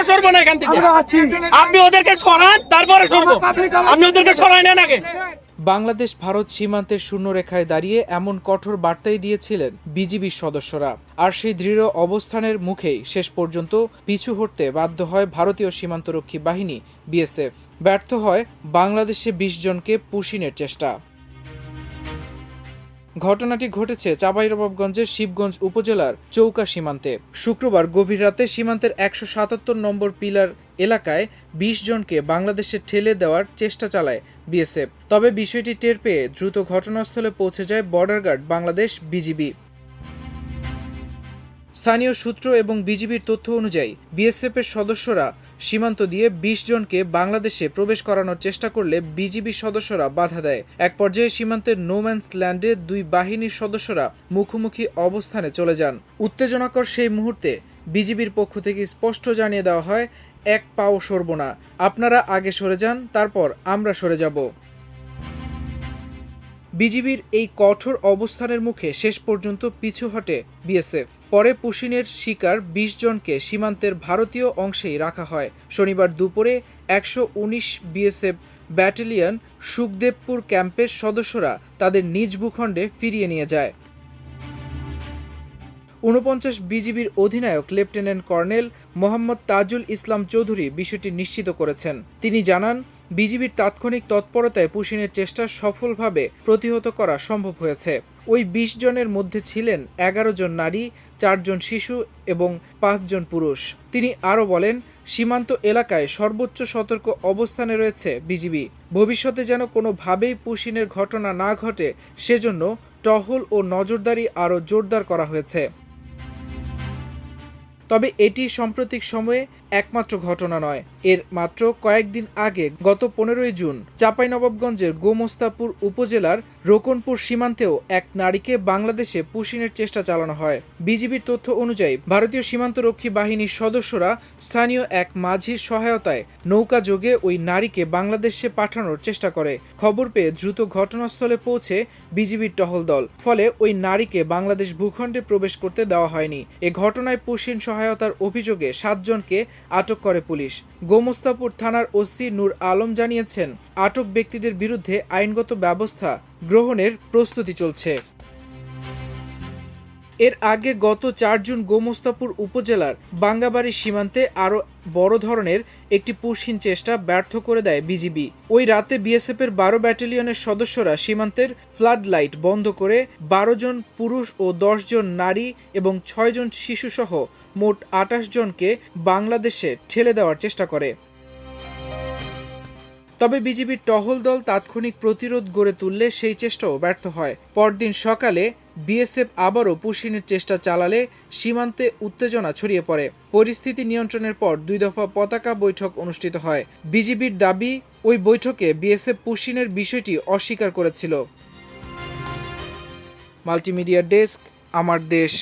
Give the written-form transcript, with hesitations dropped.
সরবো না এখান থেকে। আপনি ওদেরকে সরান, তারপরে সরবো। আপনি ওদেরকে সরাই নেন আগে। বাংলাদেশ ভারত সীমান্তের শূন্যরেখায় দাঁড়িয়ে এমন কঠোর বার্তাই দিয়েছিলেন বিজিবির সদস্যরা। আর সেই দৃঢ় অবস্থানের মুখেই শেষ পর্যন্ত পিছু হটতে বাধ্য হয় ভারতীয় সীমান্তরক্ষী বাহিনী বিএসএফ। ব্যর্থ হয় বাংলাদেশে ২০ জনকে পুশিনের চেষ্টা। ঘটনাটি ঘটেছে চাঁপাইনবাবগঞ্জের শিবগঞ্জ উপজেলার চৌকা সীমান্তে। শুক্রবার গভীর রাতে সীমান্তের ১৭৭ নম্বর পিলার এলাকায় ২০ জনকে বাংলাদেশে ঠেলে দেওয়ার চেষ্টা চালায় বিএসএফ। তবে বিষয়টি টের পেয়ে দ্রুত ঘটনাস্থলে পৌঁছে যায় বর্ডার গার্ড বাংলাদেশ বিজিবি। স্থানীয় সূত্র এবং বিজিবির তথ্য অনুযায়ী বিএসএফের সদস্যরা সীমান্ত দিয়ে ২০ জনকে বাংলাদেশে প্রবেশ করানোর চেষ্টা করলে বিজিবি সদস্যরা বাধা দেয়। এক পর্যায়ে সীমান্তের নোম্যান্স ল্যান্ডে দুই বাহিনীর সদস্যরা মুখোমুখি অবস্থানে চলে যান। উত্তেজনাকর সেই মুহূর্তে বিজিবির পক্ষ থেকে স্পষ্ট জানিয়ে দেওয়া হয়, এক পাও সরব না, আপনারা আগে সরে যান, তারপর আমরা সরে যাব। বিজিবির এই কঠোর অবস্থানের মুখে শেষ পর্যন্ত পিছু হটে বিএসএফ। পরে পুশিনের শিকার ২০ জনকে সীমান্তের ভারতীয় অংশেই রাখা হয়। শনিবার দুপুরে ১১৯ বিএসএফ ব্যাটালিয়ন সুখদেবপুর ক্যাম্পের সদস্যরা তাদের নিজ ভূখণ্ডে ফিরিয়ে নিয়ে যায়। ৪৯ বিজিবির অধিনায়ক লেফটেন্যান্ট কর্নেল মোহাম্মদ তাজুল ইসলাম চৌধুরী বিষয়টি নিশ্চিত করেছেন। তিনি জানান, বিজিবির তাৎক্ষণিক তৎপরতায় পুশিনের চেষ্টা সফলভাবে প্রতিহত করা সম্ভব হয়েছে। ওই ২০ জনের মধ্যে ছিলেন ১১ জন নারী, ৪ জন শিশু এবং ৫ জন পুরুষ। তিনি আরও বলেন, সীমান্ত এলাকায় সর্বোচ্চ সতর্ক অবস্থানে রয়েছে বিজিবি। ভবিষ্যতে যেন কোনোভাবেই পুশিনের ঘটনা না ঘটে সেজন্য টহল ও নজরদারি আরও জোরদার করা হয়েছে। তবে এটি সাম্প্রতিক সময়ে একমাত্র ঘটনা নয়। এর মাত্র কয়েকদিন আগে গত ১৫ই জুন চাঁপাইনবাবগঞ্জের গোমস্তাপুর উপজেলার রোকনপুর সীমান্তেও এক নারীকে বাংলাদেশে পুশিনের চেষ্টা চালানো হয়। বিজিবির তথ্য অনুযায়ী ভারতীয় সীমান্তরক্ষী বাহিনীর সদস্যরা স্থানীয় এক মাঝির সহায়তায় নৌকা যোগে ওই নারীকে বাংলাদেশে পাঠানোর চেষ্টা করে। খবর পেয়ে দ্রুত ঘটনাস্থলে পৌঁছে বিজিবির টহল দল। ফলে ওই নারীকে বাংলাদেশ ভূখণ্ডে প্রবেশ করতে দেওয়া হয়নি। এ ঘটনায় পুশিন সহায়তার অভিযোগে ৭ জনকে আটক করে পুলিশ। গোমস্তাপুর থানার ওসি নূর আলম জানিয়েছেন, আটক ব্যক্তিদের বিরুদ্ধে আইনগত ব্যবস্থা গ্রহণের প্রস্তুতি চলছে। এর আগে গত ৪ জুন গোমস্তাপুর উপজেলার বাঙ্গাবাড়ি সীমান্তে আরও বড় ধরনের একটি পুশিন চেষ্টা ব্যর্থ করে দেয় বিজিবি। ওই রাতে বিএসএফের ১২ ব্যাটালিয়নের সদস্যরা সীমান্তের ফ্লাড লাইট বন্ধ করে ১২ জন পুরুষ ও ১০ জন নারী এবং ৬ জন শিশুসহ মোট ২৮ জনকে বাংলাদেশে ঠেলে দেওয়ার চেষ্টা করে। তবে বিজিবির টহল দল তাৎক্ষণিক প্রতিরোধ গড়ে তুললে সেই চেষ্টাও ব্যর্থ হয়। পরদিন সকালে বিএসএফ আবারও পুশিনের চেষ্টা চালালে সীমান্তে উত্তেজনা ছড়িয়ে পড়ে। পরিস্থিতি নিয়ন্ত্রণের পর ২ দফা পতাকা বৈঠক অনুষ্ঠিত হয়। বিজিবির দাবি, ওই বৈঠকে বিএসএফ পুশিনের বিষয়টি অস্বীকার করেছিল। মাল্টিমিডিয়া ডেস্ক, আমার দেশ।